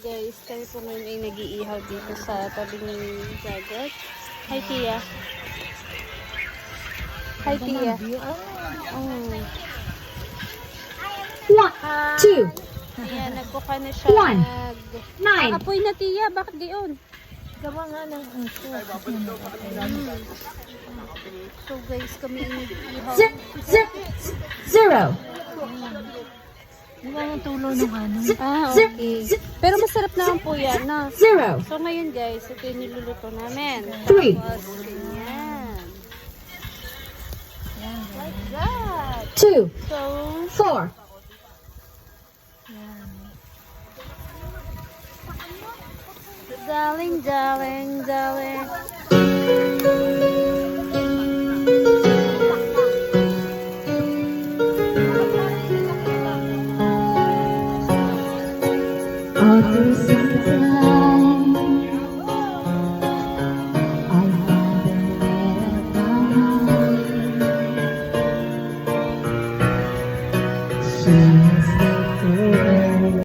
guys, kami po ngayon ay nag-iihaw dito sa tabing dagat. Hi Tia. Hi Tia. Oh. 1, 2, Ayan, nagkuka na siya. 9. Apoy na Tia, bakit gayon? Gawa nga ng aso. So guys, kami ay nag-iihaw. 0. Gawa ng tulo ng ano. Ah, okay. Pero masarap naman po yan, no? 0. So ngayon guys, ito yung niluluto namin. 3. Tapos, ganyan. Like that. 2, So, 4. darling, darling, darling. All through summertime, I haven't made up my mind. She's